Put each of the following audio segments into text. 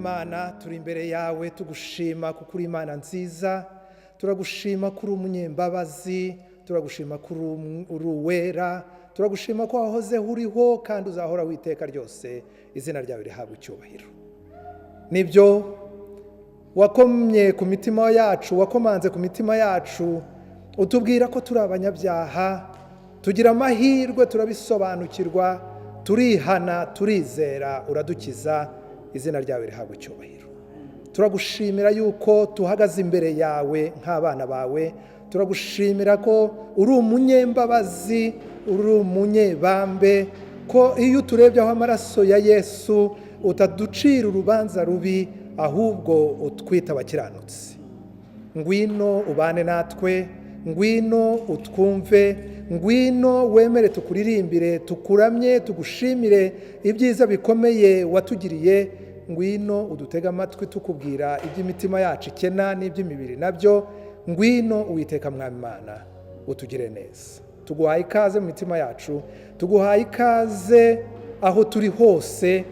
Imana turi imbere yawe tugushima kuko uri Imana nziza, turagushima kuri umunyembabazi, turagushima kuri uri uwera, turagushima ko wahoze uriho kandi uzahora witeka ryose, izina ryawe rihabwe icyubahiro. Nibyo wakomye ku mitima yacu, wakomanze ku mitima yacu utubwira ko turi abanyabyaha, tugira amahirwe, turabisobanukirwa, turihana, turizera, uradukiza, izina ryawe rihabwe icyubahiro. Turagushimira yuko tuhagaze imbere yawe nk'abana bawe, turagushimira ko uri umunyembabazi, uri umunyebambe, ko iyo turebye aho amaraso ya Yesu utaducira urubanza rubi, ahubwo utwita abakiranutsi. Ngwino ubane natwe, ngwino utwumve, ngwino wemere tukuririmbire, tukuramye, tugushimire ibyiza bikomeye watugiriye. Ngwino udutega amatwi tukubwira iby'imitima yacu ikena n'iby'imibiri nabyo. Ngwino Uwiteka Mwami Imana, utugire neza. Tuguhaye ikaze mu mitima yacu, tuguhaye ikaze aho turi hose.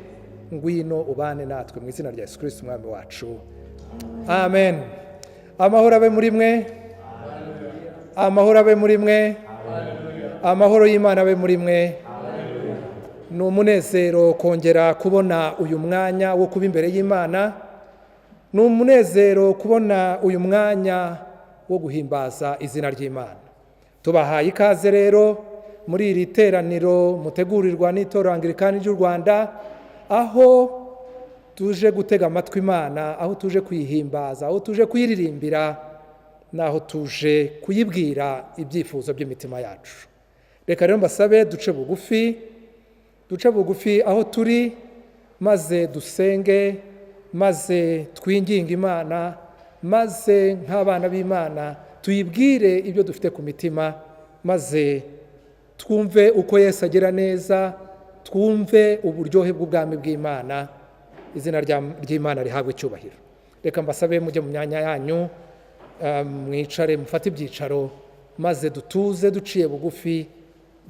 Ngwino ubane natwe mu izina rya Yesu Kristo Umwami wacu, amen. Amahoro abe muri mwe, amahoro abe muri mwe, amahoro y'Imana abe muri mwe. Ni umunezero kongera kubona uyu mwanya wo kuba imbere y'Imana, ni umunezero kubona uyu mwanya wo guhimbaza izina ry'Imana. Tubahaye ikaze rero muri iri teraniro mutegurirwa n'itorero Anglikani ry'u Rwanda, aho tuje gutega amatwi Imana, aho tuje kuyihimbaza, aho tuje kuyiririmbira, naho tuje kuyibwira ibyifuzo by'imitima yacu. Reka rero mbasabe duce bugufi aho turi, maze dusenge, maze twinginge Imana, maze nk'abana b'Imana tuyibwire ibyo dufite ku mitima, maze twumve uko Yesu agira neza, twumve uburyohe bw'ubwami bw'Imana. Izina ry'Imana rihabwe icyubahiro. Reka mbasabe mujye mu myanya yanyu, mwicare, mufate ibyicaro, maze dutuze duciye bugufi,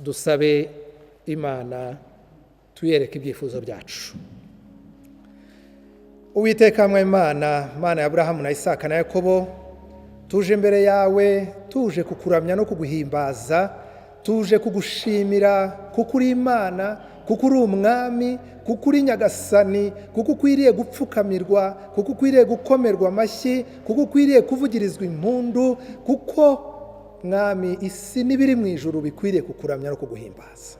dusabe Imana, tuyereke ibyifuzo byacu. Uwiteka Mwami Imana, Mana ya Aburahamu na Isaka na Yakobo, tuje imbere yawe, tuje kukuramya no kuguhimbaza, tuje kugushimira kuko uri Imana, kuko uri umwami, kuko uri nyagasani, kuko ukwiriye gupfukamirwa, kuko ukwiriye gukomerwa amashyi, kuko ukwiriye kuvugirizwa impundu, kuko mwami isi n'ibiri mu ijuru bikwiriye kukuramya no kuguhimbaza.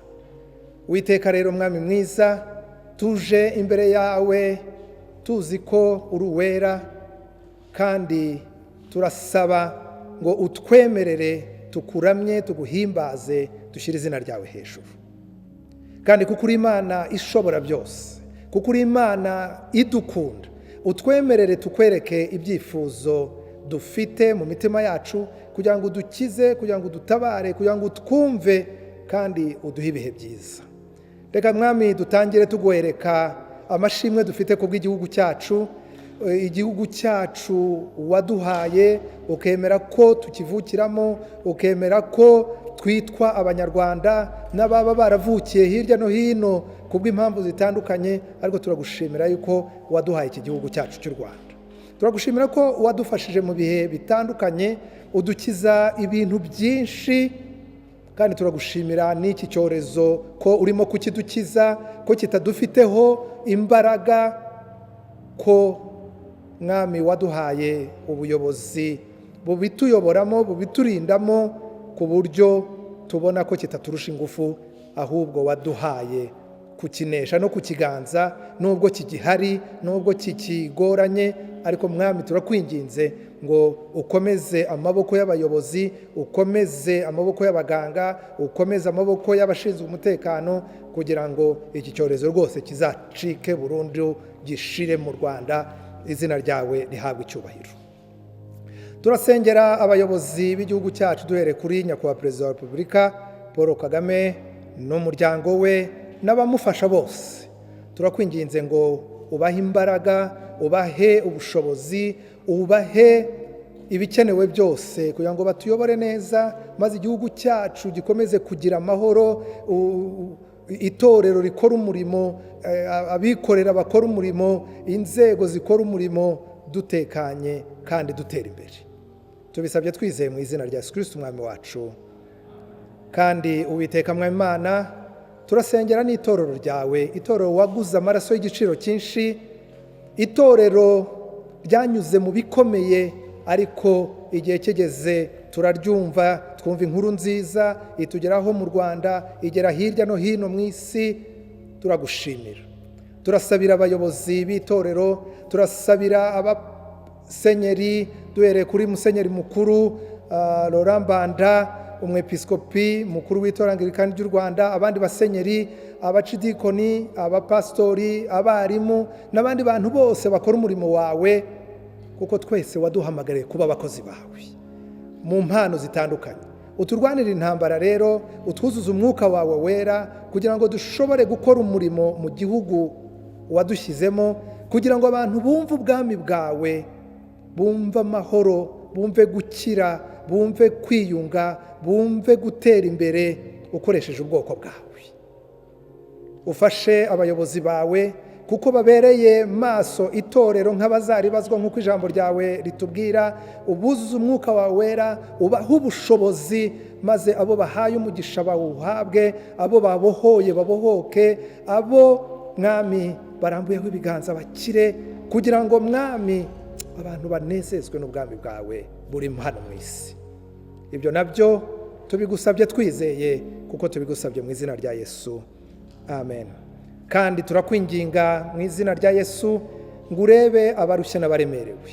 Uwiteka rero mwami mwiza, tuje imbere yawe tuzi ko uri uwera, kandi turasaba ngo utwemerere tukuramye, tuguhimbaze, dushyire izina ryawe hejuru. Kandi kuko uri Imana ishobora byose, kuko uri Imana idukunda, utwemerere tukwereke ibyifuzo dufite mu mitima yacu, kugira ngo udukize, kugira ngo udutabare, kugira ngo utwumve, kandi uduhe ibihe byiza. Reka mwami dutangire tuguhereka amashimwe dufite ku bw'igihugu cyacu, igihugu cyacu waduhaye, ukemera ko tukivukiramo, ukemera ko twitwa abanyarwanda n'ababa baravukiye hirya no hino ku bw'impamvu zitandukanye, ariko turagushimira yuko waduhaye iki gihugu cyacu cy'u Rwanda. Turagushimira ko wadufashije mu bihe bitandukanye, udukiza ibintu byinshi, kandi turagushimira n'iki cyorezo ko urimo kukidukiza, ko kitadufiteho imbaraga, ko mwami waduhaye ubuyobozi bubituyoboramo, bubiturindamo, ku buryo tubona ko kitaturusha ingufu, ahubwo waduhaye kukinesha no kukiganza, nubwo kigihari, nubwo kikigoranye, ariko mwami turakwinginze ngo ukomeze amaboko y'abayobozi, ukomeze amaboko y'abaganga, ukomeze amaboko y'abashinzwe umutekano, kugira ngo iki cyorezo rwose kizacike burundu, gishire mu Rwanda. Izina ryawe rihabwe icyubahiro. Turasengera abayobozi b'igihugu cyacu, duhere kuri nyakubahwa Perezida wa Repubulika Paul Kagame n'umuryango we n'abamufasha bose. Turakwinginze ngo ubahe imbaraga, ubahe ubushobozi, ubahe ibikenewe byose, kugira ngo batuyobore neza, maze igihugu cyacu gikomeze kugira amahoro, itorero rikora umurimo, abikorera bakora umurimo, inzego zikora umurimo, dutekanye kandi dutera imbere. Tubisabye twizeye mu izina rya Yesu Kristo Umwami wacu. Kandi Uwiteka Mwami Imana, turasengera n'itorero ryawe, itorero waguze amaraso y'igiciro cyinshi, itorero ryanyuze mu bikomeye, ariko igihe kigeze turaryumva, twumva inkuru nziza itugeraho mu Rwanda, igera hirya no hino mu isi. Turagushimira. Turasabira abayobozi b'itorero, turasabira abasenyeri, duhereye kuri musenyeri mukuru Laurent Mbanda, umwepiskopi mukuru w'itorero Anglikani ry'u Rwanda, abandi basenyeri, abacidikoni, abapastori, abarimu n'abandi bantu bose bakora umurimo wawe, kuko twese waduhamagariye kuba abakozi bawe mu mpano zitandukanye. Uturwanira intambara rero, utwuzuza umwuka wawe wera, kugira ngo dushobore gukora umurimo mu gihugu wadushyizemo, kugira ngo abantu bumve ubwami bwawe, bumve amahoro, bumve gukira, bumve kwiyunga, bumve gutera imbere ukoresheje ubwoko bwawe. Ufashe abayobozi bawe, kuko babereye maso itorero nk'abazaribazwa nk'uko ijambo ryawe ritubwira. Ubuzuze umwuka wawe wera, ubaha ubushobozi, maze abo bahaye umugisha bawuhabwe, abo babohoye babohoke, abo mwami barambuyeho ibiganza bakire, kugira ngo mwami abantu banezezwe n'ubwami bwawe buri hano mu isi. Ibyo nabyo tubigusabye twizeye, kuko tubigusabye mu izina rya Yesu, amen. Kandi turakwinginga mu izina rya Yesu ngo urebe abarushye n'abaremerewe,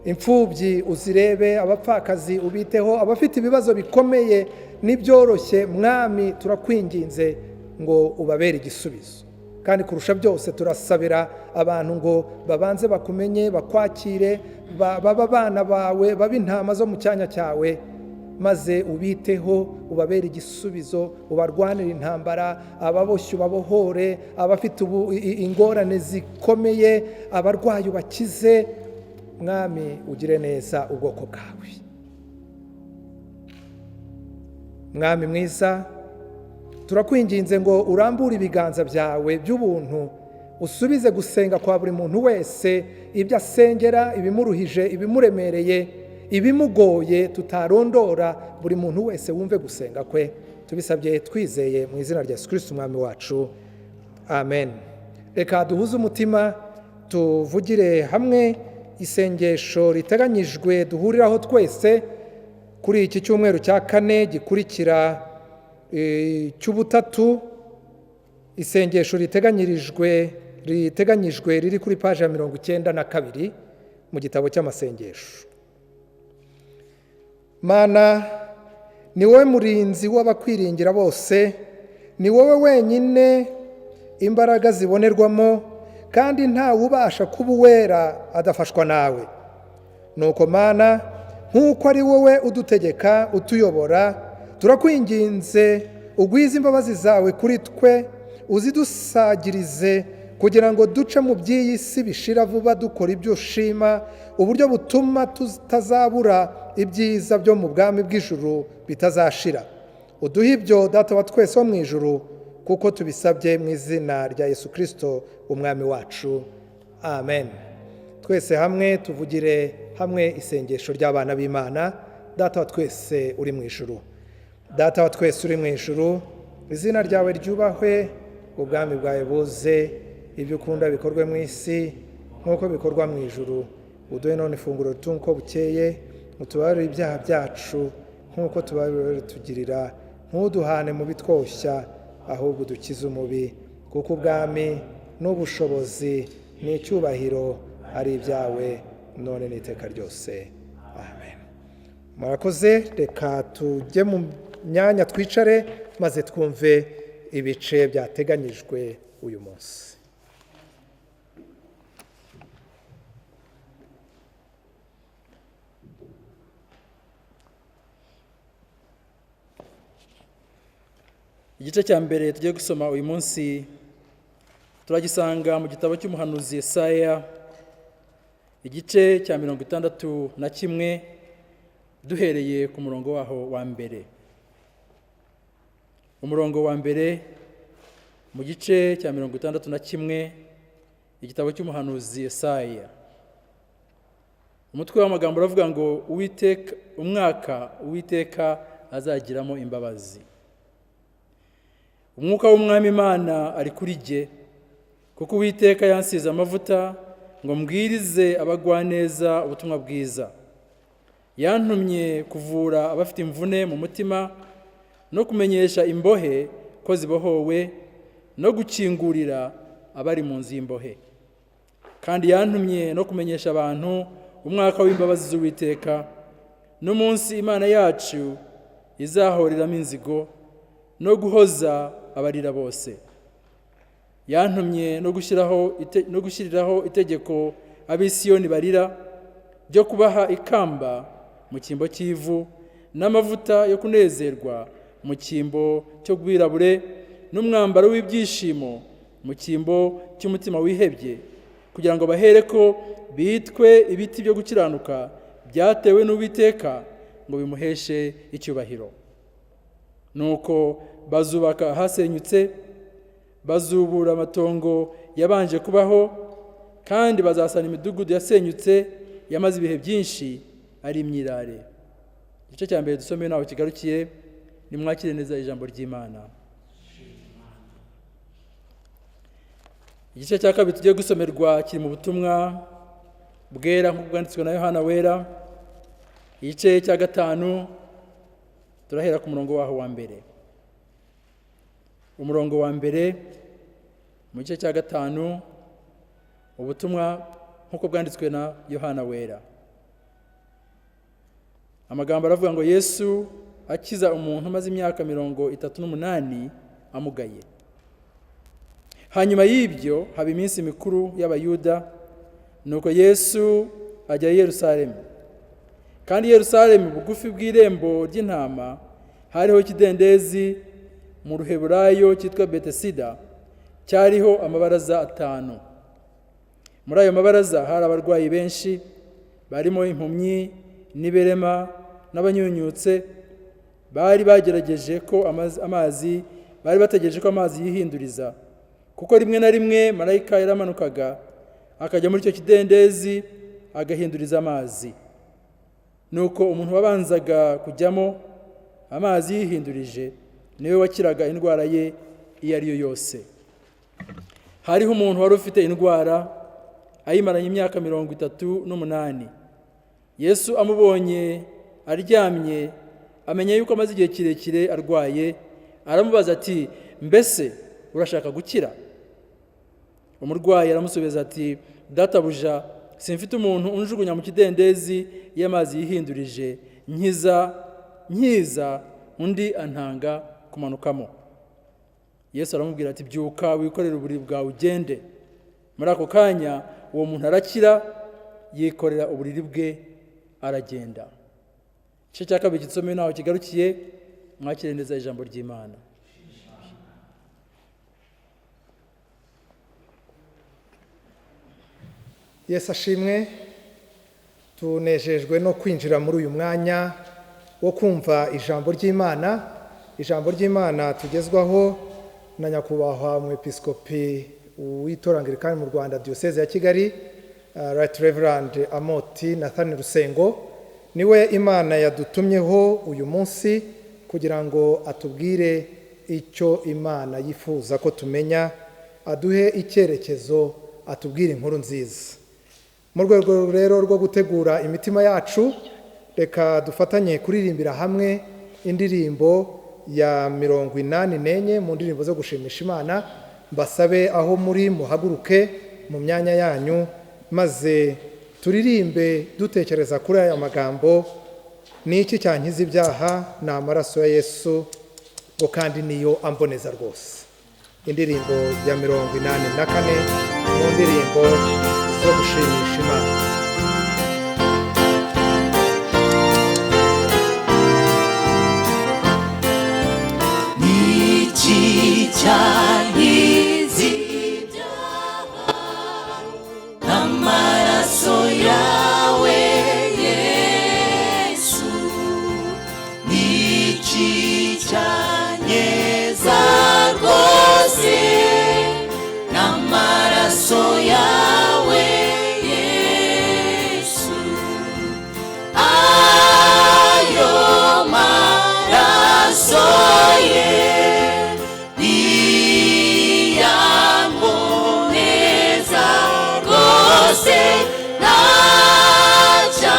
imfubyi uzirebe, abapfakazi ubiteho, abafite ibibazo bikomeye n'ibyoroshye, mwami turakwinginze ngo ubabere igisubizo. Kandi kurusha byose turasabira abantu ngo babanze bakumenye, bakwakire, baba abana bawe, baba intama zo mu cyanya cyawe, maze ubiteho, ubabere igisubizo, ubarwanire intambara, ababoshye ubabohore, abafite ingorane zikomeye, abarwayi ubakize. Mwami ugire neza ubwoko bwawe. Mwami mwiza, turakwinginze ngo urambure ibiganza byawe by'ubuntu, usubize gusenga kwa buri muntu wese ibyo asengera, ibimuruhije, ibimuremereye, ibimugoye tutarondora. Buri muntu wese wumve gusenga kwe, tubisabye twizeye mu izina rya Yesu Kristo umwami wacu, amen. Reka duhuze umutima tuvugire hamwe isengesho riteganyijwe duhuriraho twese kuri iki cyumweru cya kane gikurikira cy'ubutatu. Isengesho riteganyijwe riri kuri paji ya 92 mu gitabo cy'amasengesho. Mana, ni wowe murinzi w'abakwiringira bose, ni wowe wenyine imbaraga zibonerwamo, kandi ntawe ubasha kuba uwera adafashwa nawe. Nuko Mana, nk'uko ari wowe udutegeka utuyobora, turakwinginze ugwize imbabazi zawe kuri twe, uzidusagirize kugira ngo duce mu by'iyi si bishira vuba dukora ibyo ushima, uburyo butuma tutazabura ibyiza byo mu bwami bw'ijuru bitazashira. Uduhe ibyo Data wa twese wo mu ijuru, kuko tubisabye mu izina rya Yesu Kristo umwami wacu, amen. Twese hamwe tuvugire hamwe isengesho ry'abana b'Imana. Data wa twese uri mu ijuru, Data wa twese uri mu ijuru, izina ryawe ryubahwe, ubwami bwawe buze, ibyo ukunda bikorwe mu isi nk'uko bikorwa mu ijuru. Uduhe none ifunguro uko bukeye, utubarire ibyaha byacu nk'uko tubarira tugirira, ntuduhane mu bitwoshya, ahubwo udukize umubi, kuko ubwami n'ubushobozi n'icyubahiro ari ibyawe none n'iteka ryose, amen. Murakoze, reka tujye mu myanya twicare, maze twumve ibice byateganyijwe uyu munsi. Igice cya mbere tugiye gusoma uyu munsi turagisanga mu gitabo cy'umuhanuzi Yesaya, igice cya 61, duhereye ku murongo waho wa mbere. Umurongo wa mbere mu gice cya 61, igitabo cy'umuhanuzi Yesaya. Umutwe w'amagambo uravuga ngo umwaka Uwiteka azagiramo imbabazi. Umwuka w'Umwami Imana ari kuri jye, kuko Uwiteka yansize amavuta ngo mbwirize abagwaneza ubutumwa bwiza. yantumye kuvura abafite imvune mu mutima no kumenyesha imbohe ko zibohowe no gukingurira abari mu nzu y'imbohe. Kandi yantumye no kumenyesha abantu umwaka w'imbabazi z'Uwiteka n'umunsi Imana yacu izahoreramo inzigo no guhoza abarira bose. Yantumye no gushyiriraho itegeko ab'Isiyoni barira ryo kubaha ikamba mu cyimbo cy'ivu n'amavuta yo kunezerwa mu cyimbo cyo gwirabure n'umwambaro w'ibyishimo mu cyimbo cy'umutima wihebye, kugira ngo bahereko bitwe ibiti byo gukiranuka byatewe n'Uwiteka ngo bimuheshe icyubahiro. Nuko bazubaka ahasenyutse, bazubura amatongo yabanje kubaho, kandi bazasana imidugudu yasenyutse yamaze ibihe byinshi ari imyirare. Igice cya mbere dusomeye naho kigarukiye. Nimwakire neza ijambo ry'Imana. Igice cya kabiri tugiye gusomerwa kiri mu butumwa bwera nk'uko bwanditswe na Yohana Wera. Igice cya 5 turahera ku murongo waho wa mbere. Umurongo wa mbere mu gice cya 5, ubutumwa nk'uko bwanditswe na Yohana Wera. Amagambo aravuga ngo Yesu akiza umuntu umaze imyaka 38 amugaye. Hanyuma y'ibyo haba iminsi mikuru y'Abayuda, nuko Yesu ajya i Yerusalemu. Kandi Yerusalemu bugufi bw'irembo ry'intama hariho ikidendezi mu Ruheburayo cyitwa Betesida, cyariho amabaraza 5. Muri ayo mabaraza hari abarwayi benshi, barimo impumyi n'iberema n'abanyunyutse. Bari bategereje ko amazi yihinduriza, kuko rimwe na rimwe marayika yaramanukaga akajya muri icyo kidendezi agahinduriza amazi. Nuko umuntu wabanzaga kujyamo amazi yihindurije niwe wakiraga indwara ye iyo ari yo yose. Hariho umuntu wari ufite indwara ayimaranye imyaka 38. Yesu amubonye aryamye, amenya yuko amaze igihe kirekire arwaye, aramubaza ati, mbese urashaka gukira? Umurwayi aramusubiza ati, databuja, simfite umuntu unjugunya mu kidendezi y'amazi yihindurije, nkiza undi antanga kumanukamo. Yesu aramubwira ati, byuka wikorere uburiri bwawe ugende. Muri ako kanya uwo muntu arakira, yikorera uburiri bwe aragenda. Igice cya kabiri gisomeye naho kigarukiye. Mwakire neza ijambo ry'Imana. Yesu ashimwe. Tunejejwe no kwinjira muri uyu mwanya wo kumva ijambo ry'Imana. Ijambo ry'Imana tugezwaho na nyakubahwa umwepiskopi w'itorero Anglikani mu Rwanda, Diocese ya Kigali, Right Reverend Amoti Nathan Rusengo. Niwe Imana yadutumyeho uyu munsi kugira ngo atubwire icyo Imana yifuza ko tumenya, aduhe icyerekezo, atubwire inkuru nziza. Mu rwego rero rwo gutegura imitima yacu, reka dufatanye kuririmbira hamwe indirimbo ya 84 mu ndirimbo zo gushimisha Imana. Mbasabe aho muri muhaguruke mu myanya yanyu, maze turirimbe dutekereza kuri aya magambo. Ni iki cyankiza ibyaha? Ni amaraso ya Yesu, ngo kandi niyo amboneza rwose. Indirimbo ya 84 mu ndirimbo zo gushimisha Imana. Niki cyankiza ibyaha? Amaraso yawe Yesu. Niki cyanyeza rwose? Amaraso yawe Yesu. Ayo maraso ye niyamboneza rwose, ntacyama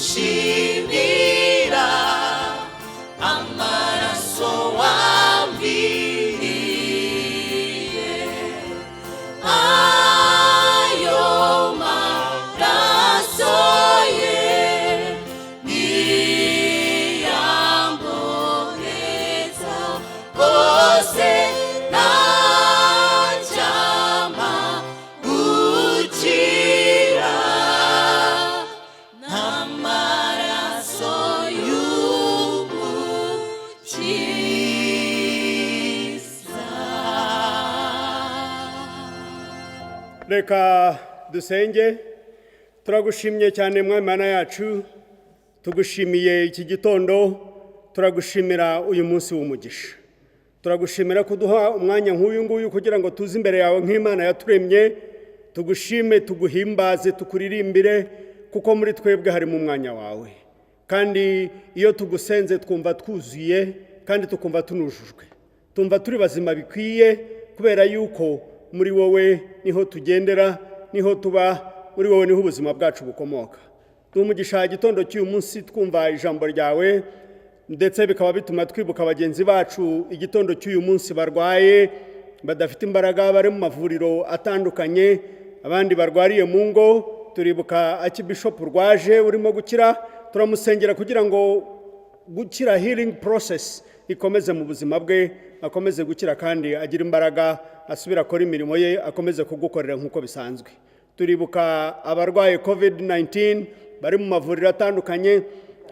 ndagushimira amaraso wamviriye, ayo maraso ye niyamboreza rwose ntacyama gukira n'amaraso y'umukiza. Reka dusenge. Turagushimye cyane Mwami Mana yacu, tugushimiye iki gitondo, turagushimira uyu munsi w'umugisha, turagushimira kuduha umwanya nk'uyu nguyu kugira ngo tuze imbere yawe nk'Imana yaturemye, tugushime, tuguhimbaze, tukuririmbire, kuko muri twebwe harimo umwanya wawe, kandi iyo tugusenze twumva twuzuye kandi tukumva tunujujwe, tumva turi bazima bikwiye, kubera yuko muri wowe niho tugendera, niho tuba, muri wowe niho ubuzima bwacu bukomoka. Tumugisha igitondo cy'uyu munsi twumva ijambo ryawe, ndetse bikaba bituma twibuka bagenzi bacu igitondo cy'uyu munsi barwaye, badafite imbaraga, bari mu mavuriro atandukanye, abandi barwariye mu ngo. Turibuka Archbishop Rwaje urimo gukira, turamusengera kugira ngo gukira, healing process ikomeze mu buzima bwe, akomeze gukira kandi agira imbaraga, asubira akora imirimo ye, akomeze kugukorera nk'uko bisanzwe. Turibuka abarwaye COVID-19 bari mu mavuriro atandukanye,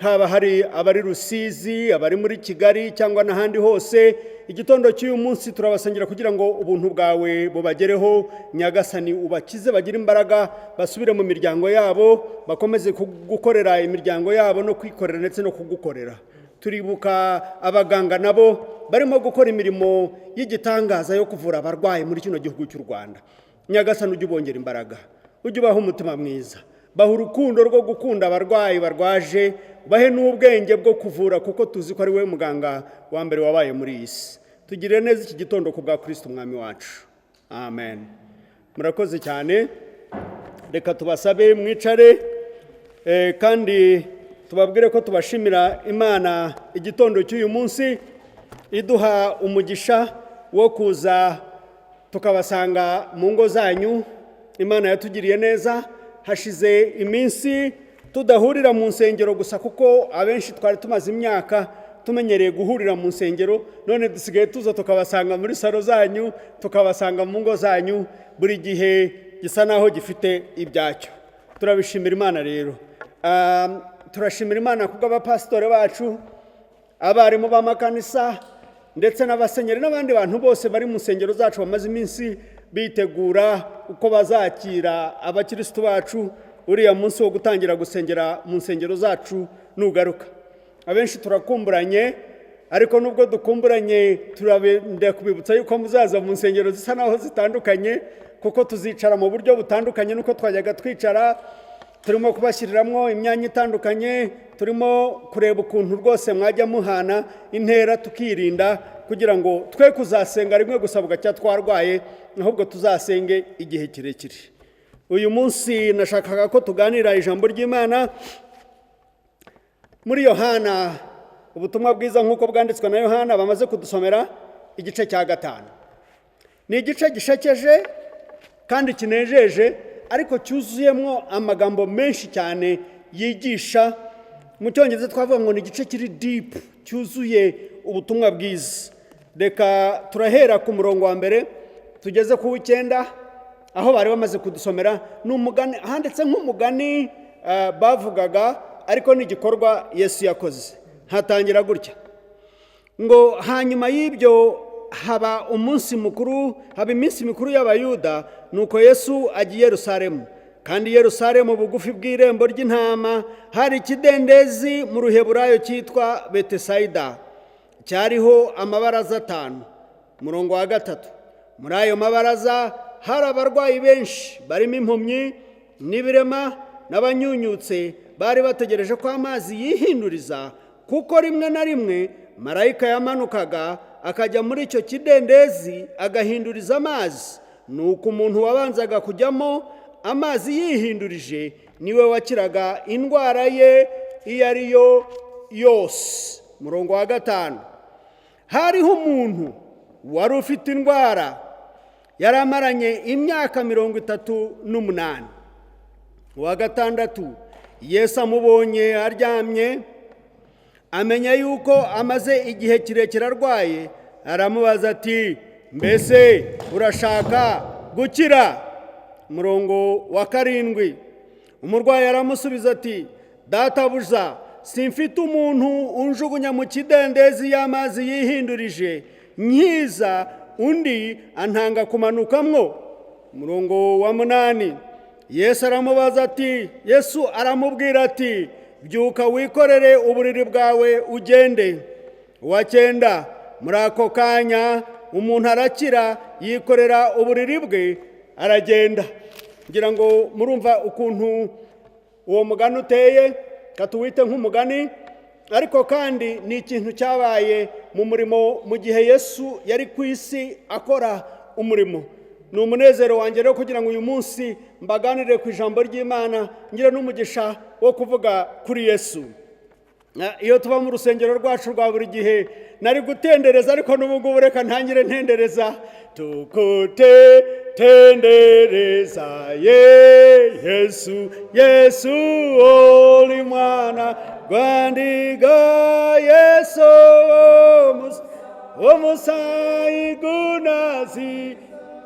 haba hari abari Rusizi, abari muri Kigali cyangwa n'ahandi hose. Igitondo cy'uyu munsi turabasengera kugira ngo ubuntu bwawe bubagereho, Nyagasani ubakize, bagira imbaraga, basubire mu miryango yabo, bakomeze gukorera imiryango yabo no kwikorera ndetse no kugukorera. Turibuka abaganga nabo barimo gukora imirimo y'igitangaza yo kuvura abarwayi muri kino gihugu cy'u Rwanda. Nyagasani ujye ubongera imbaraga, ujye ubaha umutima mwiza, baha urukundo rwo gukunda abarwayi barwaje, bahe n'ubwenge bwo kuvura, kuko tuzi ko ari we muganga wa mbere wabaye muri iyi si. Tugirire neza iki gitondo ku bwa Kristo umwami wacu, amen. Murakoze cyane. Reka tubasabe mwicare, kandi tubabwire ko tubashimira Imana igitondo cy'uyu munsi, iduha umugisha wo kuza tukabasanga mu ngo zanyu. Imana yatugiriye neza, hashize iminsi tudahurira mu nsengero gusa, kuko abenshi twari tumaze imyaka tumenyereye guhurira mu nsengero, none dusigaye tuza tukabasanga muri salo zanyu, tukabasanga mu ngo zanyu, buri gihe gisa naho gifite ibyacyo. Turabishimira Imana rero. Turashimira Imana kubw'abapasitore bacu, abarimu b'amakanisa, ndetse n'abasenyeri n'abandi bantu bose bari mu nsengero zacu bamaze iminsi bitegura uko bazakira abakirisitu bacu uriya munsi wo gutangira gusengera mu nsengero zacu nugaruka. Abenshi turakumburanye, ariko nubwo dukumburanye turabenda kubibutsa yuko muzaza mu nsengero zisa naho zitandukanye, kuko tuzicara mu buryo butandukanye nuko twajyaga twicara. Turimo kubashyiriramo imyanya itandukanye, turimo kureba ukuntu rwose mwajya muhana intera, tukirinda kugira ngo twe kuzasenga rimwe gusa bugacya twarwaye, ahubwo tuzasenge igihe kirekire. Uyu munsi nashakaga ko tuganira ijambo ry'Imana muri Yohana, ubutumwa bwiza nk'uko bwanditswe na Yohana, bamaze kudusomera igice cya 5. Ni igice gishekeje kandi kinejeje, ariko cyuzuyemo amagambo menshi cyane yigisha. Mu Cyongereza twavuga ngo ni igice kiri deep, cyuzuye ubutumwa bwiza. Reka turahera ku murongo wa mbere tugeze ku 9, aho bari bamaze kudusomera. N'umugani handitse nk'umugani bavugaga, ariko ni igikorwa Yesu yakoze. Hatangira gutya ngo, hanyuma y'ibyo haba iminsi mikuru y'Abayuda, nuko Yesu agiye Yerusalemu. Kandi Yerusalemu bugufi bw'irembo ry'intama hari ikidendezi mu Ruheburayo cyitwa Betesayida, cyariho amabaraza 5. Murongo wa 3, muri ayo mabaraza hari abarwayi benshi, barimo impumyi n'ibirema n'abanyunyutse, bari bategereje ko amazi yihinduriza, kuko rimwe na rimwe marayika yamanukaga akajya muri icyo kidendezi agahinduriza amazi. Nuko umuntu wabanzaga kujyamo amazi yihindurije niwe wakiraga indwara ye iyo ari yo yose. Umurongo wa 5, hariho umuntu wari ufite indwara yari amaranye imyaka 38. Uwa 6, Yesu amubonye aryamye, amenya yuko amaze igihe kirekire arwaye, aramubaza ati, mbese urashaka gukira? Umurongo wa 7, umurwayi aramusubiza ati, databuja, simfite umuntu unjugunya mu kidendezi y'amazi yihindurije, nkiza undi antanga kumanukamwo. Umurongo wa 8, Yesu aramubaza ati, Yesu aramubwira ati, byuka wikorere uburiri bwawe ugende. Uwa 9, muri ako kanya umuntu arakira, yikorera uburiri bwe aragenda. Ngira ngo murumva ukuntu uwo mugani uteye, katuwite nk'umugani, ariko kandi ni ikintu cyabaye mu murimo mu gihe Yesu yari ku isi akora umurimo. Ni umunezero wanjye rero kugira ngo uyu munsi mbaganire ku ijambo ry'Imana, ngire n'umugisha wo kuvuga kuri Yesu. Iyo tuba mu rusengero rwacu rwa buri gihe nari gutendereza, ariko n'ubu ngubu reka ntangire ntendereza. Tukutendereza Yesu, Yesu uri mwana gwandiga, Yesu omusayigunazi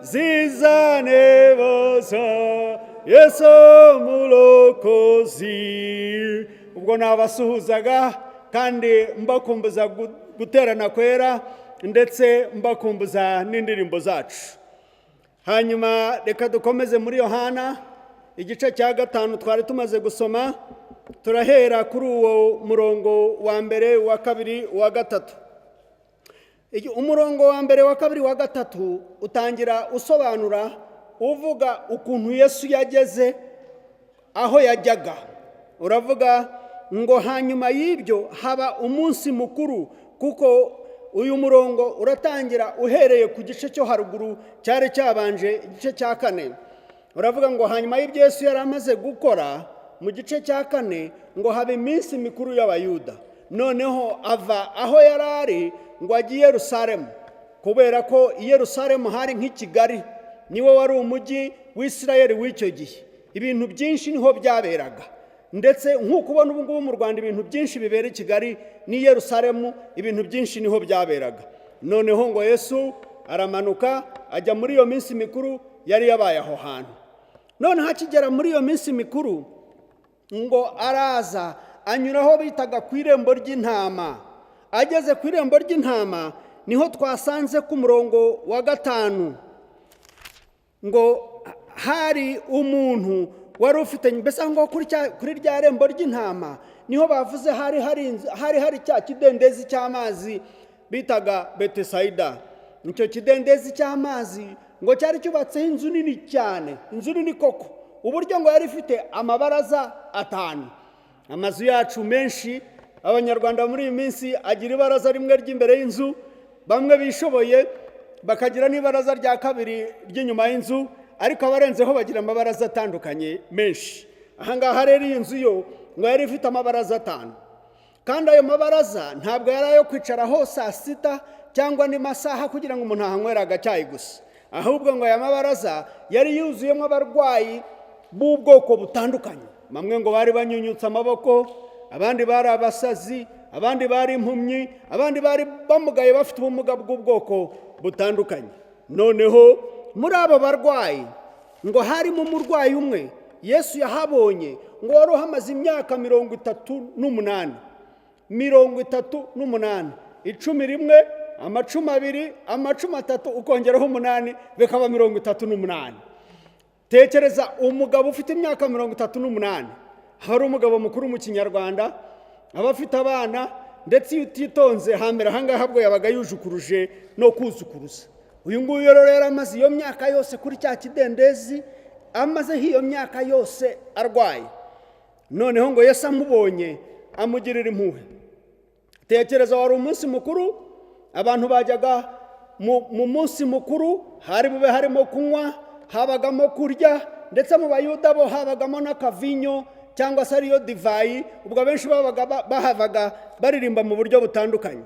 zizane bosa, Yesu mulokozi. Ubwo nabasuhuzaga kandi mbakumbuza guterana kwera, ndetse mbakumbuza n'indirimbo zacu. Hanyuma reka dukomeze muri Yohana igice cya 5 twari tumaze gusoma. Turahera kuri uwo murongo wa mbere, wa 2, wa 3. Umurongo wa mbere, wa 2, wa 3 utangira usobanura, uvuga ukuntu Yesu yageze aho yajyaga. Uravuga ngo hanyuma y'ibyo haba umunsi mukuru, kuko uyu murongo uratangira uhereye ku gice cyo haruguru cyari cyabanje, igice cya 4. Uravuga ngo hanyuma y'ibyo Yesu yari amaze gukora, mu gice cya 4 ngo habe iminsi mikuru y'Abayuda. Noneho ava aho yari ari ngo agiye Yerusalemu, kubera ko i Yerusalemu hari nk'Ikigali, niwo wari umujyi w'Isirayeli w'icyo gihe. Ibintu byinshi niho byaberaga, ndetse nk'uko ubona ubu ngubu mu Rwanda ibintu byinshi bibera i Kigali, ni Yerusalemu ibintu byinshi niho byaberaga. Noneho ngo Yesu aramanuka ajya muri iyo minsi mikuru yari yabaye aho hantu. None hakigera muri iyo minsi mikuru, ngo araza anyuraho bitaga ku irembo ry'intama. Ageze ku irembo ry'intama niho twasanze ku murongo wa 5 ngo hari umuntu wari ufite, mbese ngo kuri rya rembo ry'intama niho bavuze hari cya kidendezi cy'amazi bitaga Betesayida. Nicyo kidendezi cy'amazi ngo cyari cyubatseho inzu nini cyane, inzu nini koko, uburyo ngo yari ifite amabaraza 5. Amazu yacu menshi Abanyarwanda muri iyi minsi agira ibaraza rimwe ry'imbere y'inzu, bamwe bishoboye bakagira n'ibaraza rya kabiri ry'inyuma y'inzu, ariko abarenzeho bagira amabaraza atandukanye menshi. Ahangaha rero iyi nzu yo ngo yari ifite amabaraza 5, kandi ayo mabaraza ntabwo yari ayo kwicaraho saa 6 cyangwa ni masaha kugira ngo umuntu ahanywera agacyayi gusa, ahubwo ngo aya mabaraza yari yuzuyemo abarwayi b'ubwoko butandukanye. Bamwe ngo bari banyunyutse amaboko, abandi bari abasazi, abandi bari impumyi, abandi bari bamugaye bafite ubumuga bw'ubwoko butandukanye. Noneho muri abo barwayi ngo harimo umurwayi umwe Yesu yahabonye, ngo wari uhamaze imyaka 38, 38, 11, 12, 13 ukongeraho 8 bikaba 38. Tekereza umugabo ufite imyaka 38, hari umugabo mukuru mu Kinyarwanda, abafite abana, ndetse iyo utitonze hambere ahangaha bwo yabaga yujukuruje no kuzukuruza. Uyu nguyu rero yaramaze iyo myaka yose kuri cya kidendezi, amaze hiyo myaka yose arwaye. Noneho ngo Yesu amubonye amugirira impuhwe. Tekereza wari umunsi mukuru, abantu bajyaga mu munsi mukuru, hari bube harimo kunywa, habagamo kurya, ndetse mu Bayuda bo habagamo n'akavinyo cyangwa se ariyo divayi, ubwo abenshi bahavaga baririmba mu buryo butandukanye.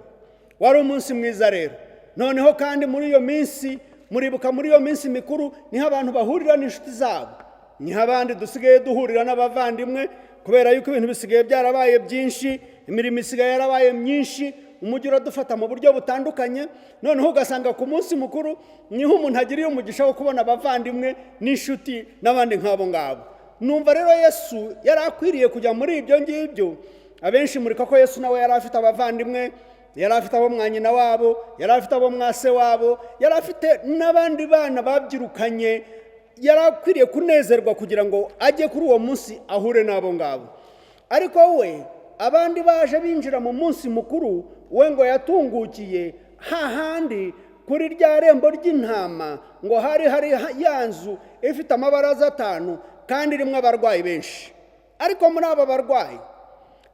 Wari umunsi mwiza rero. Noneho kandi muri iyo minsi, muribuka muri iyo minsi mikuru niho abantu bahurira n'inshuti zabo, niho abandi dusigaye duhurira n'abavandimwe, kubera yuko ibintu bisigaye byarabaye byinshi, imirimo isigaye yarabaye myinshi, umujyi uradufata mu buryo butandukanye. Noneho ugasanga ku munsi mukuru niho umuntu agiriye umugisha wo kubona abavandimwe n'inshuti n'abandi nk'abo ngabo. Numva rero Yesu yari akwiriye kujya muri ibyo ngibyo. Abenshi murika ko Yesu nawe yari afite abavandimwe, yari afite abo mwa nyina wabo, yari afite abo mwa se wabo, yari afite n'abandi bana babyirukanye. Yari akwiriye kunezerwa kugira ngo ajye kuri uwo munsi ahure n'abo ngabo. Ariko we abandi baje binjira mu munsi mukuru, we ngo yatungukiye hahandi kuri rya rembo ry'intama, ngo hari ya nzu ifite amabaraza 5 kandi irimo abarwayi benshi. Ariko muri aba barwayi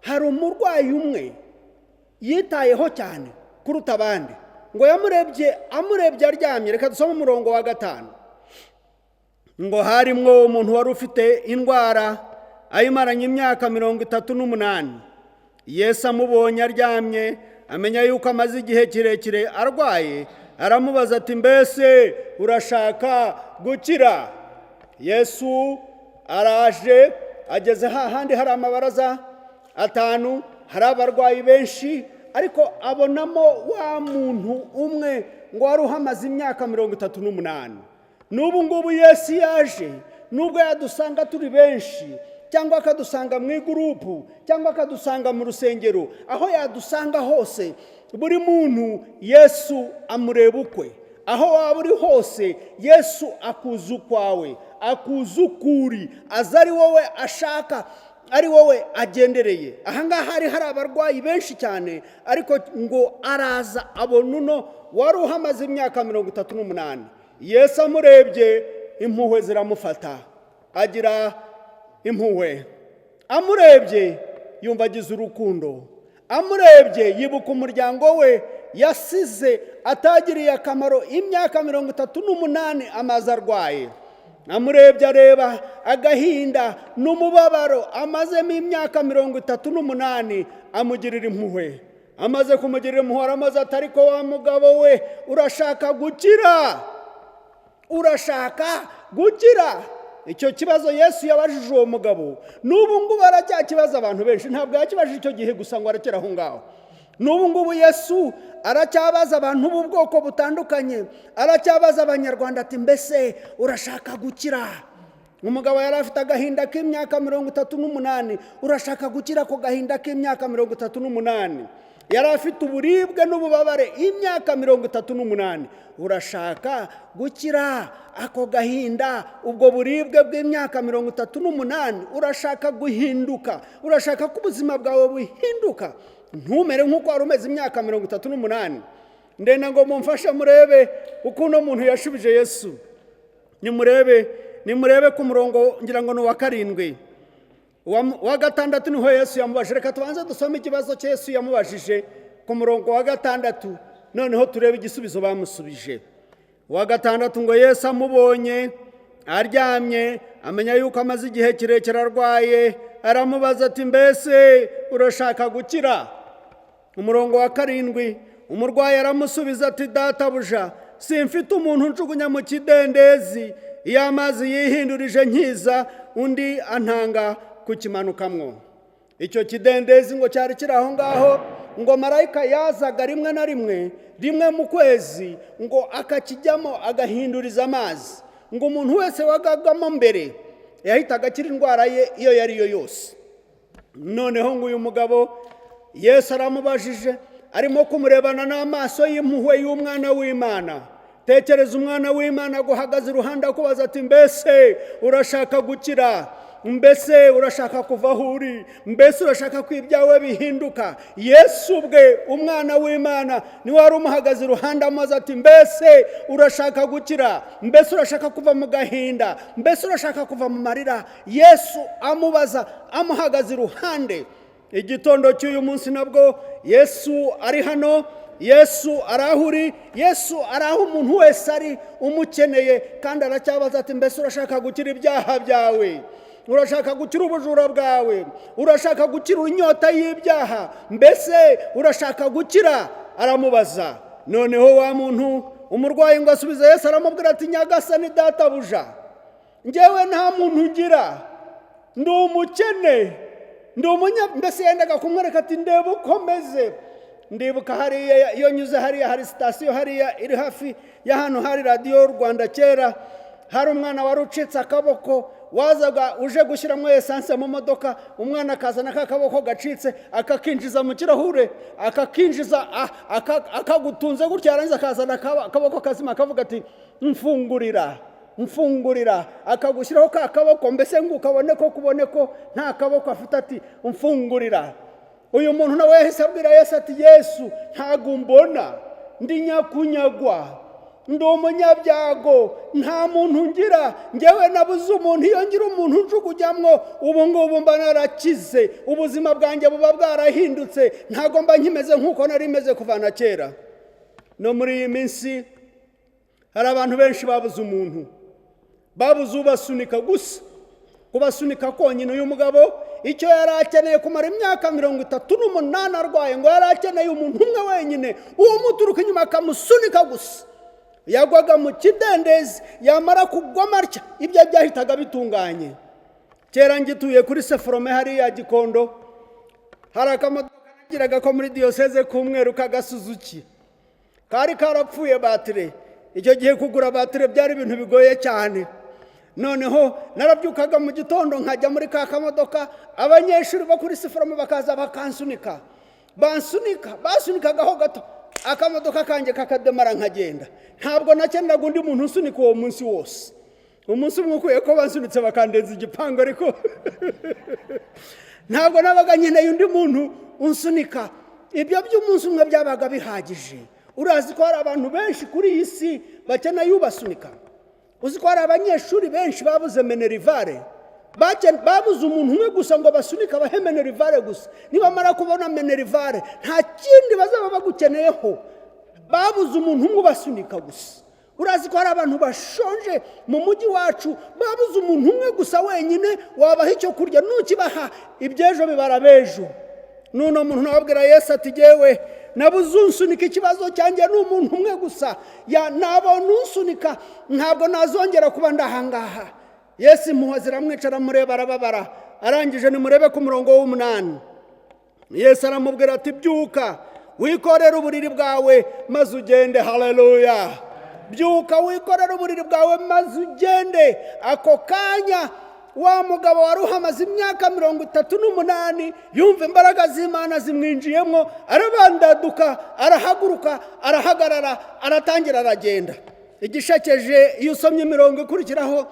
hari umurwayi umwe yitayeho cyane kuruta abandi, ngo amurebye aryamye. Reka dusome umurongo wa 5. Ngo harimwo umuntu wari ufite indwara ayimaranye imyaka 38. Yesu amubonye aryamye, amenya yuko amaze igihe kirekire arwaye, aramubaza ati, mbese urashaka gukira? Yesu araje, ageze hahandi hari amabaraza 5, hari abarwayi benshi, ariko abonamo wa muntu umwe ngo wari uhamaze imyaka 38. N'ubu ngubu Yesu yaje, nubwo yadusanga turi benshi, cyangwa akadusanga mu igurupu, cyangwa akadusanga mu rusengero, aho yadusanga hose, buri muntu Yesu amureba ukwe. Aho waba uri hose Yesu akuza ukwawe, akuza ukuri, aza ari wowe ashaka, ari wowe agendereye. Ahangaha hari abarwayi benshi cyane, ariko ngo araza abona uno wari uhamaze imyaka 38. Yesu amurebye, impuhwe ziramufata, agira impuhwe. Amurebye yumva agize urukundo. Amurebye yibuka umuryango we yasize atagiriye akamaro imyaka 38 amaze arwaye. Amurebye areba agahinda n'umubabaro amazemo imyaka 38, amugirira impuhwe. Amaze kumugirira impuhwe aramaze ati, ariko wa mugabo we, urashaka gukira? Urashaka gukira? Icyo kibazo Yesu yabajije uwo mugabo, n'ubu ngubu aracyakibaza abantu benshi. Ntabwo yakibajije icyo gihe gusa ngo arekera aho ngaho. N'ubu ngubu Yesu aracyabaza abantu b'ubwoko butandukanye, aracyabaza abanyarwanda ati, mbese urashaka gukira? Umugabo yari afite agahinda k'imyaka 38, urashaka gukira ko gahinda k'imyaka 38? Yari afite uburibwe n'ububabare imyaka 38, urashaka gukira ako gahinda, ubwo buribwe bw'imyaka 38? Urashaka guhinduka? Urashaka ko ubuzima bwawe buhinduka, ntumere nk'uko wari umeze imyaka 38? Ndenda ngo mumfashe murebe ukuntu umuntu yashubije Yesu. Nimurebe ku murongo ngira ngo ni wa 7. Wa 6 niho Yesu yamubajije. Reka tubanze dusome ikibazo cye Yesu yamubajije ku murongo wa 6, noneho turebe igisubizo bamusubije. Wa 6 ngo Yesu amubonye aryamye, amenya yuko amaze igihe kirekire arwaye, aramubaza ati, mbese urashaka gukira? Umurongo wa 7, umurwayi aramusubiza ati, databuja, simfite umuntu njugunya mu kidendezi, iyo amazi yihindurije nkiza, undi antanga kukimanukamwo. Icyo kidendezi ngo cyari kiri aho ngaho, ngo marayika yazaga rimwe na rimwe mu kwezi, ngo akakijyamo agahinduriza amazi, ngo umuntu wese wagagamo mbere yahitaga akira indwara ye iyo yari yo yose. Noneho ngo uyu mugabo Yesu aramubajije, arimo kumurebana n'amaso y'impuhwe y'umwana w'Imana. Tekereza umwana w'Imana guhagaze iruhande akubaza ati, mbese urashaka gukira? Mbese urashaka kuva aho uri? Mbese urashaka ko ibyawe bihinduka? Yesu ubwe umwana w'Imana niwe wari umuhagaze iruhande amaze ati, mbese urashaka gukira? Mbese urashaka kuva mu gahinda? Mbese urashaka kuva mu marira? Yesu amubaza amuhagaze iruhande. Igitondo cy'uyu munsi nabwo Yesu ari hano, Yesu arahuri, Yesu araho umuntu wese ari umukeneye, kandi aracyabaza ati, mbese urashaka gukira ibyaha byawe? urashaka gukira ubujura bwawe, urashaka gukira inyota y'ibyaha, mbese urashaka gukira? Aramubaza. Noneho wa muntu umurwayi ngo asubize Yesu, aramubwira ati nyagasani databuja, njyewe nta muntu ngira, ndi umukene, mbese yendaga kumwereka ati ndeba ukomeze. Ndibuka hariya iyo nyuze hariya hari sitasiyo hariya iri hafi y'ahantu hari radiyo Rwanda kera, hari umwana wari ucitse akaboko, wazaga uje gushyiramo esanse mu modoka, umwana akazana akaboko gacitse akakinjiza mu kirahure, akakinjiza akagutunze gutya, yarangiza akazana akaboko kazima akavuga ati mfungurira, akagushyiraho ka kaboko, mbese ngo ukabone ko nta kaboko afite, ati mfungurira. Uyu muntu nawe yahise abwira Yesu ati Yesu, ntago mbona, ndi nyakunyagwa, ndi umunyabyago, nta muntu ngira, njyewe nabuze umuntu, iyo ngira umuntu njugujyamwo ubu ngubu mba narakize, ubuzima bwanjye buba bwarahindutse, ntago mba nkimeze nk'uko nari meze kuva na kera. No muri iyi minsi hari abantu benshi babuze umuntu, babuze ubasunika gusa, kubasunika konyine. Uyu mugabo icyo yari akeneye kumara imyaka 38 arwaye, ngo yari akeneye umuntu umwe wenyine umuturuka inyuma akamusunika gusa. Yagwaga mu kidendezi, yamara kugwa marya ibyo byahitaga bitunganye. Kera ngituye kuri Seforome hariya Gikondo, hari akamodoka nagiraga ko muri diyoseze k'umweru k'agasuzuki, kari karapfuye batire. Icyo gihe kugura batire byari ibintu bigoye cyane. Noneho narabyukaga mu gitondo nkajya muri ka kamodoka, abanyeshuri bo kuri Seforome bakaza bakansunika, basunikagaho gato, akamodoka kanjye kakademara nkagenda. Ntabwo nakeneraga undi muntu usunika uwo munsi wose. Umunsi umwe ukuye ko bansunitse bakandenza igipango, ariko ntabwo nabaga nkeneye undi muntu unsunika. Ibyo by'umunsi umwe byabaga bihagije. Urazi ko hari abantu benshi kuri iyi si bakeneye ubasunika. Uzi ko hari abanyeshuri benshi babuze Minerivare, babuze umuntu umwe gusa ngo basunika bahe Minerivare gusa. Nibamara kubona Minerivare nta kindi bazaba bagukeneyeho, babuze umuntu umwe basunika gusa. Urazi ko hari abantu bashonje mu mujyi wacu, babuze umuntu umwe gusa wenyine wabaha icyo kurya, nukibaha ibyejo bibara bejo. Nuno muntu nababwira Yesu ati jewe nabuze unsunika, ikibazo cyanjye ni umuntu umwe gusa, nabona unsunika ntabwo nazongera kuba ndahangaha. Yesu impuhwe ziramwicara, mureba arababara. Arangije nimurebe ku murongo w'8. Yesu aramubwira ati byuka wikorere uburiri bwawe maze ugende. Haleluya! Byuka wikorere uburiri bwawe maze ugende. Ako kanya wa mugabo wari uhamaze imyaka 38 yumva imbaraga z'Imana zimwinjiyemo, arabandaduka, arahaguruka, arahagarara, aratangira aragenda. Igishakeje iyo usomye imirongo ikurikiraho,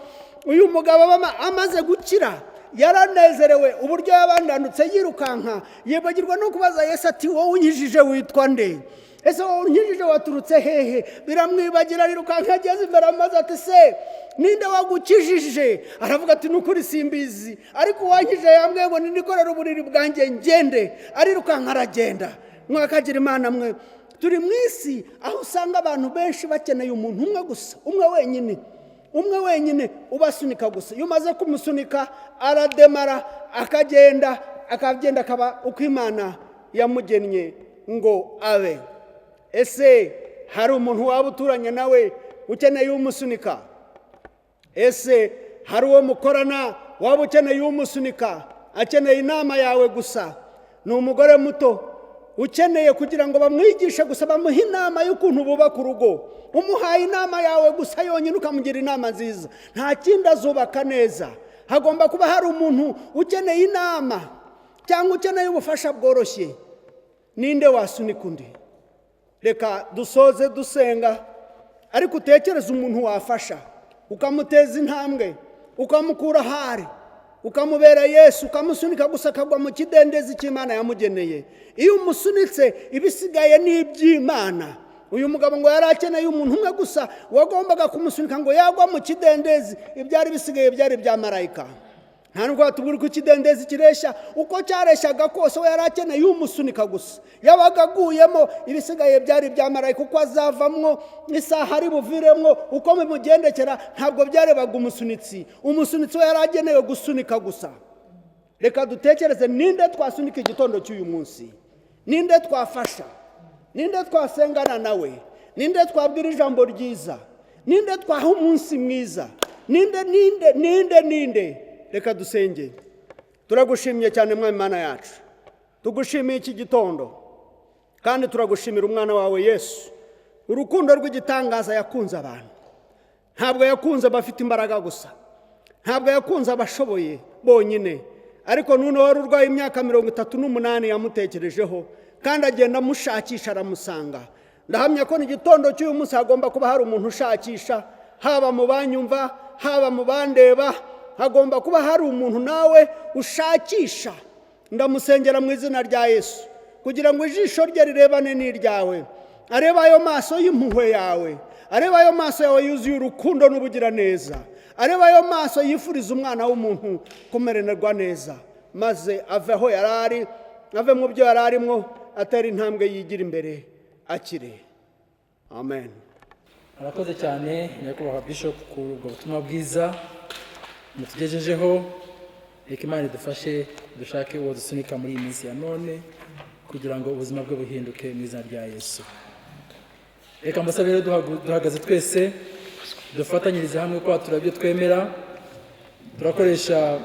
uyu mugabo amaze gukira yaranezerewe uburyo yabandandutse yirukanka, yibagirwa no kubaza Yesu ati wowe unyijije witwa nde? Ese wowe unyijije waturutse hehe? Biramwibagira, yirukanka ageze imbere amaze ati se ninde wagukijije? Aravuga ati nukuri simbizi, ariko uwankije yambwiye ngo nikorere uburiri bwanjye ngende. Arirukanka aragenda. Mwakagira Imana mwe, turi mu isi aho usanga abantu benshi bakeneye umuntu umwe gusa, umwe wenyine ubasunika gusa. Iyo umaze kumusunika arademara akagenda akaba uko Imana yamugennye ngo abe. Ese hari umuntu waba uturanye nawe ukeneye umusunika? Ese hari uwo mukorana waba ukeneye umusunika, akeneye inama yawe gusa? Ni umugore muto ukeneye kugira ngo bamwigishe gusa, bamuhe inama y'ukuntu bubaka urugo. Umuhaye inama yawe gusa yonyine ukamugira inama nziza, nta kindi azubaka neza. Hagomba kuba hari umuntu ukeneye inama cyangwa ukeneye ubufasha bworoshye. Ninde wasunika undi? Reka dusoze dusenga, ariko utekereze umuntu wafasha, ukamuteza intambwe, ukamukura ahari, ukamubera Yesu, ukamusunika gusa akagwa mu kidendezi cy'Imana yamugeneye. Iyo umusunitse ibisigaye ni iby'Imana. Uyu mugabo ngo yari akeneye umuntu umwe gusa wagombaga kumusunika ngo yagwa mu kidendezi, ibyari bisigaye byari bya marayika. nta nubwo watubwira uko ikidendezi kireshya, uko cyareshyaga kose we yari akeneye umusunika gusa. yabaga aguyemo ibisigaye byari bya marayika, uko azavamwo isaha ari buviremwo, uko bimugendekera ntabwo byarebaga umusunitsi. Umusunitsi we yari agenewe gusunika gusa. Reka dutekereze, ninde twasunika igitondo cy'uyu munsi? Ninde twafasha? Ninde twasengana nawe? Ninde twabwira ijambo ryiza? Ninde twaha umunsi mwiza? Ninde? Reka dusenge. Turagushimye cyane Mwami Mana yacu, tugushimiye iki gitondo, kandi turagushimira umwana wawe Yesu, urukundo rw'igitangaza yakunze abantu. Ntabwo yakunze abafite imbaraga gusa, ntabwo yakunze abashoboye bonyine, ariko none wari urwaye imyaka 38 yamutekerejeho, kandi agenda amushakisha aramusanga. Ndahamya ko n'igitondo cy'uyu munsi hagomba kuba hari umuntu ushakisha, haba mu banyumva, haba mu bandeba, hagomba kuba hari umuntu nawe ushakisha. Ndamusengera mu izina rya Yesu, kugira ngo ijisho rye rirebane n'iryawe, areba ayo maso y'impuhwe yawe, areba ayo maso yawe yuzuye urukundo n'ubugiraneza, areba ayo maso yifuriza umwana w'umuntu kumererwa neza, maze ave aho yarari, ave mu byo yararimo, atera intambwe yigira imbere akire. Amen. Arakoze cyane nyakubahwa Bishop ku butumwa bwiza mutugejejeho. Reka Imana idufashe dushake uwo dusunika muri iyi minsi ya none, kugira ngo ubuzima bwe buhinduke mu izina rya Yesu. Reka mbasabire duhagaze twese dufatanyirize hamwe kwa turabyo twemera. Turakoresha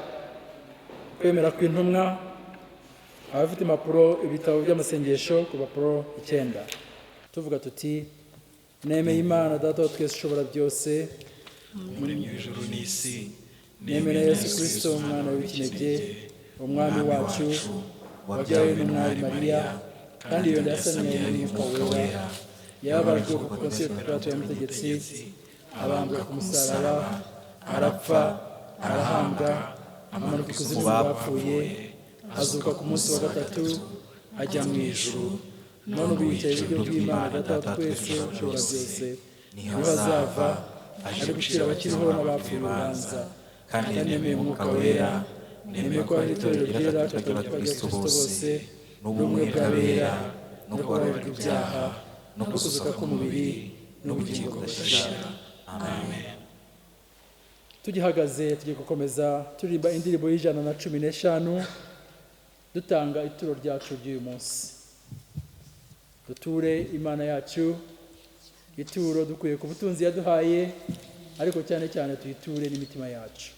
kwemera kw'intumwa, abafite impapuro ibitabo by'amasengesho ku bapuro 9, tuvuga tuti: nemeye Imana Data wa twese ushobora byose, muri ijuru n'isi, nemera Yesu Kristo umwana w'ikinege, umwami wacu, wabyawe n'umwari Mariya, kandi yonda yasamye n'Umwuka Wera, yababajwe ku Ponsiyo Pilato yamutegetse, abambwa ku musaraba, arapfa, arahambwa, amanuka ikuzimu bapfuye, azuka ku munsi wa gatatu, ajya mu ijuru, none ubu yicaye iburyo bw'Imana Data wa twese ushobora byose, niho azava aje gucira abakiriho n'abapfuye urubanza. Kandi nemeye Umwuka Wera, nemeye ko ari itorero ryera Katolika y'Abakristo bose, n'ubumwe bw'abera, no kubabarirwa ibyaha, no kuzuka k'umubiri, n'ubugingo budashira. Amen. Tugihagaze tugiye gukomeza turirimba indirimbo y'115 dutanga ituro ryacu ry'uyu munsi. Duture Imana yacu ituro dukuye ku butunzi yaduhaye, ariko cyane cyane tuyiture n'imitima yacu.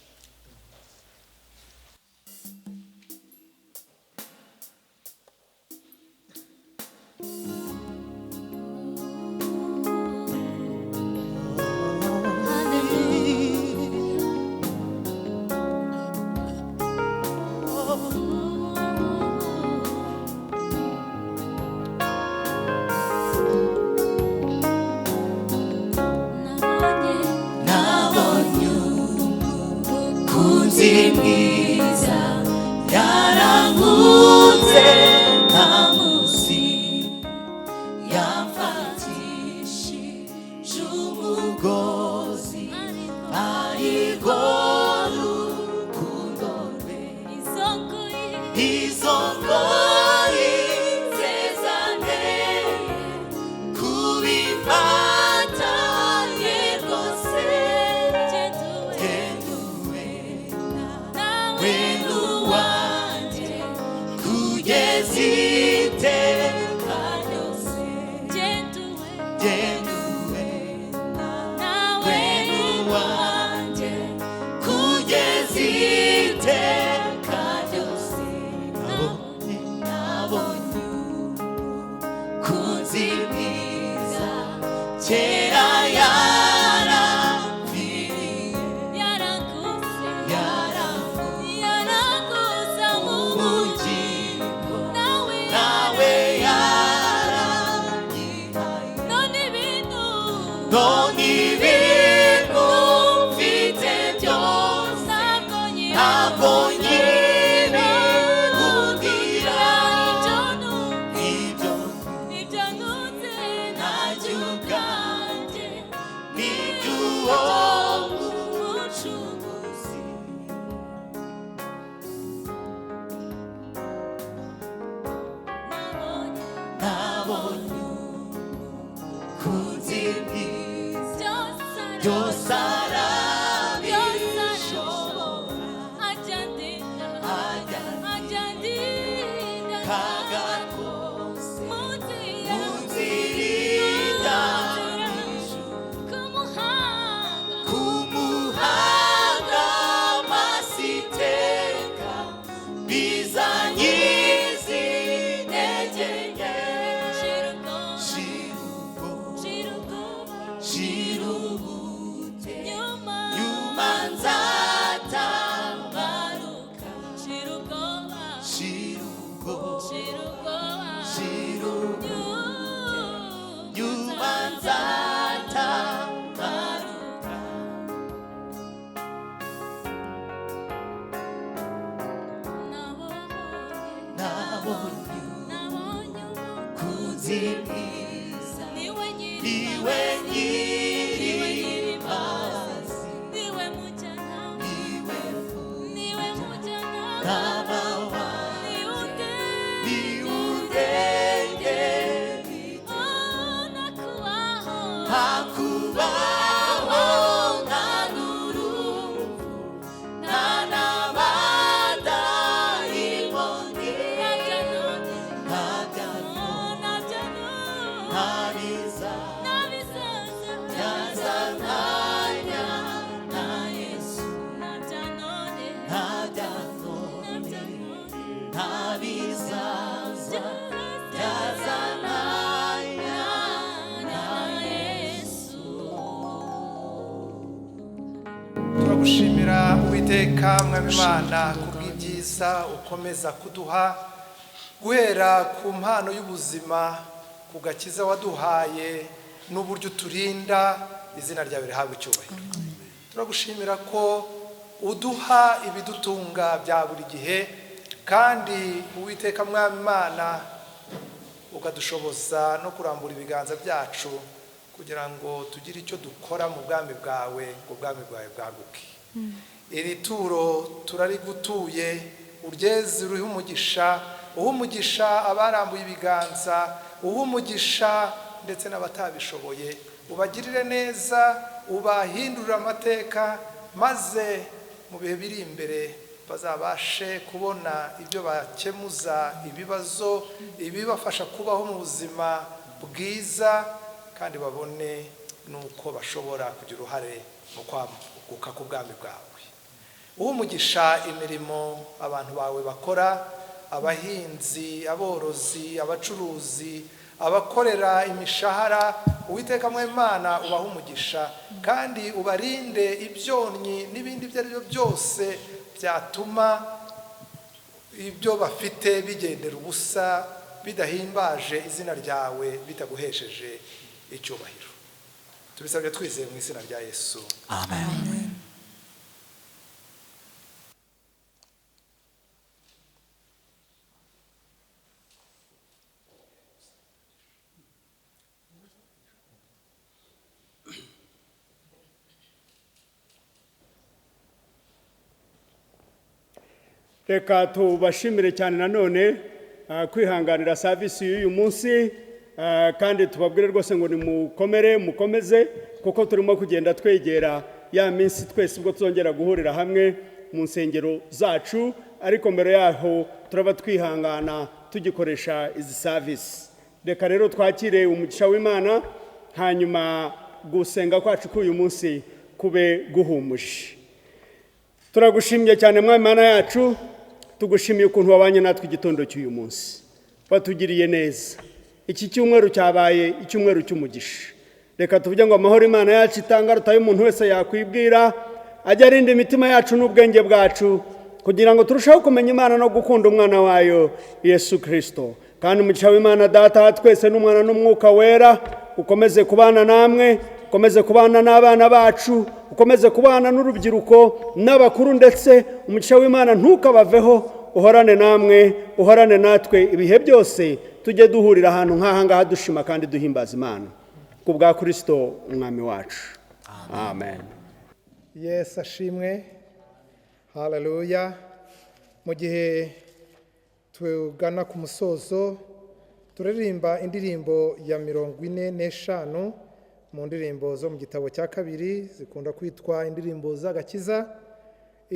mwiza yarankunze ntamusi yamfatishije umugozi ariko rukundo rwe isoko y'isezerano kubifatanye rwose tenduwe wenu wanjye kugeza iteka ryose tenduwe wenu wanjye kugeza iteka ryose nabonye umukunzi mwiza kera yarapfiriye yaraguza mu bugingo nawe kaga kose munzirira kumuhanga masiteka bizanyizi negenge shirubute nyuma nzatabaruka nyuma nzatabaruka nabonye kuzimiza niwe nyir'imbabazi niwe mujyanama wawe niwundengeri hakubaho nta n'urupfu nta n'abadayimoni byazananya na Yesu ntabizaza byazananya na Yesu. turagushimira Uwiteka mwami Imana kubw'ibyiza ukomeza kuduha guhera ku mpano y'ubuzima ku gakiza waduhaye n'uburyo uturinda izina ryawe rihabwa icyubahiro. Turagushimira ko uduha ibidutunga bya buri gihe kandi Uwiteka mwami Imana ukadushoboza no kurambura ibiganza byacu kugira ngo tugire icyo dukora mu bwami bwawe ngo ubwami bwawe bwaguke. Iri turo turarigutuye uryeze uriho umugisha, uha umugisha abarambuye ibiganza, uha umugisha ndetse n'abatabishoboye, ubagirire neza, ubahindurire amateka, maze mu bihe biri imbere bazabashe kubona ibyo bakemuza ibibazo, ibibafasha kubaho mu buzima bwiza, kandi babone nuko bashobora kugira uruhare mu kwaguka k'ubwami bwawe. Uha umugisha imirimo abantu bawe bakora, abahinzi, aborozi, abacuruzi, abakorera imishahara, Uwiteka mw'Imana ubaha umugisha kandi ubarinde ibyonnyi n'ibindi ibyo ari byo byose byatuma ibyo bafite bigendera ubusa, bidahimbaje izina ryawe, bitaguhesheje icyubahiro. Tubisabye twizeye mu izina rya Yesu. Amen. Reka tubashimire cyane nanone kwihanganira service y'uyu munsi, kandi tubabwire rwose ngo mukomeze kuko turimo kugenda twegera ya minsi twese ubwo tuzongera guhurira hamwe mu nsengero zacu, ariko mbere yaho turaba twihangana tugikoresha izi service. Reka rero twakire umugisha w'Imana, hanyuma gusenga kwacu k'uyu munsi kube guhumuje. Turagushimiye cyane mwami Imana yacu, tugushimiye ukuntu wabanye natwe igitondo cy'uyu munsi, watugiriye neza. Iki cyumweru cyabaye icyumweru cy'umugisha. Reka tuvuge ngo amahoro Imana yacu itanga rutaye umuntu wese yakwibwira, ajya arinda imitima yacu n'ubwenge bwacu, kugira ngo turusheho kumenya Imana no gukunda umwana wayo Yesu Kristo. Kandi umugisha w'Imana Data twese n'Umwana n'Umwuka wera ukomeze kubana namwe, ukomeze kubana n'abana bacu, ukomeze kubana n'urubyiruko n'abakuru, ndetse umugisha w'Imana ntukabaveho, uhorane namwe, uhorane natwe ibihe byose. Tujye duhurira ahantu nk'aha ngaha dushima kandi duhimbaza Imana ku bwa Kristo umwami wacu. Amen. Yesu ashimwe. Haleluya. Mu gihe tugana ku musozo, turaririmba indirimbo ya 45 mu ndirimbo zo mu gitabo cya kabiri zikunda kwitwa indirimbo z'agakiza.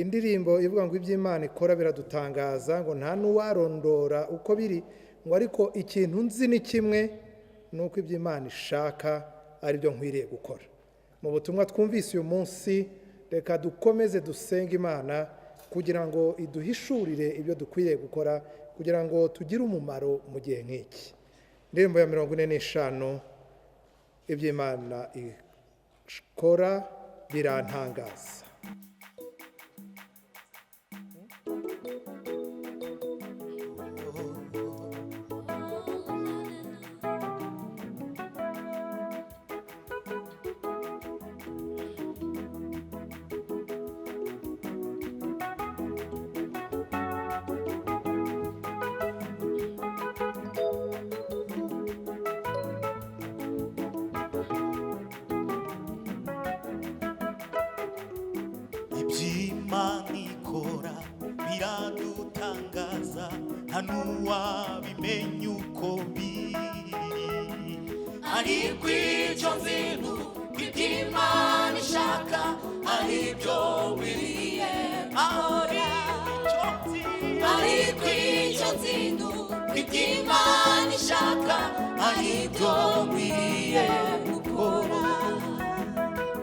indirimbo ivuga ngo iby'Imana ikora biradutangaza ngo nta n'uwarondora uko biri ngo ariko ikintu nzi ni kimwe nuko iby'Imana ishaka ari byo nkwiriye gukora. Mu butumwa twumvise uyu munsi reka dukomeze dusenga Imana kugira ngo iduhishurire ibyo dukwiriye gukora kugira ngo tugire umumaro mu gihe nk'iki. Indirimbo ya 45 iby'Imana ikora birantangaza. iby'Imana ikora biradutangaza nta n'uwabimenya uko biri ariko icyo nzintu iby'Imana ishaka ari byo biriye ahora ariko icyo nzintu iby'Imana ishaka ari byo biriye gukora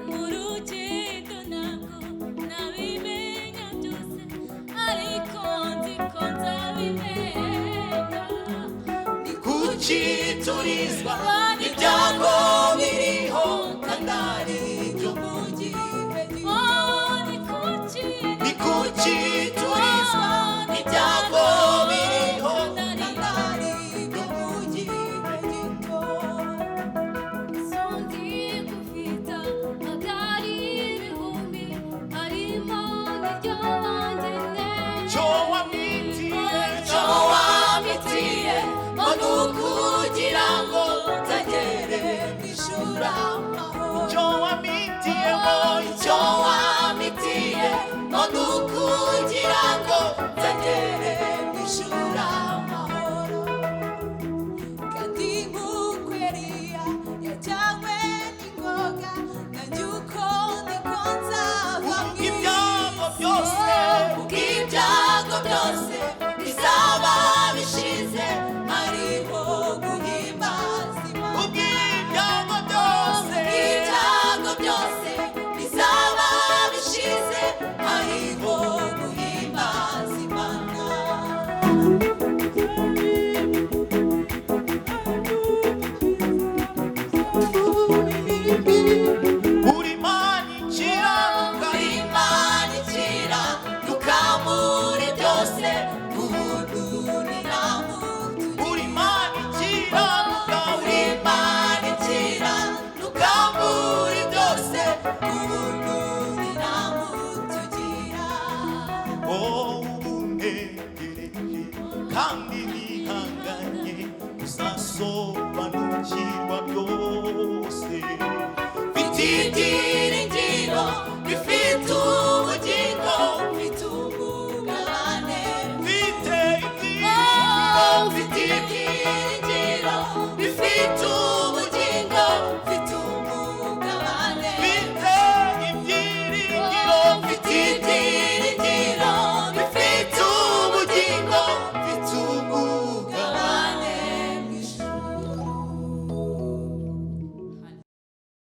mu rugendo ntabwo nabimenya byose ariko nzi ko nzabimenya ni kuki turizwa ibyago biriho kandi ari byo mu gihe ni kuki turizwa ibyago biriho kandi ari byo mu gihe gito songi gufita magari ibihumbi harimo n'iryo wangene cyo wamitiye ngo nukugira ngo nzagere mw'ishuri amahoro cyo wamitiye icyo wamitiye ngo nukugira ngo nzagere mw'ishuri amahoro kandi nk'uko Eliya yajyanywe n'ingoga nanjye uko niko nzava ibyago byose ubw'ibyago byose bizaba bishize hariho guhimbaza Imana ubw'ibyago byose ibyago byose bizaba bishize hariho guhimbaza Imana uri Imana ikiranuka Imana ikiranuka muri byose ubuntu n'iramutu uri Imana ikiranuka Imana ikiranuka muri byose ubuntu n'iramutugira ubuntegereje kandi nihanganye uzasobanukirwa byose mfite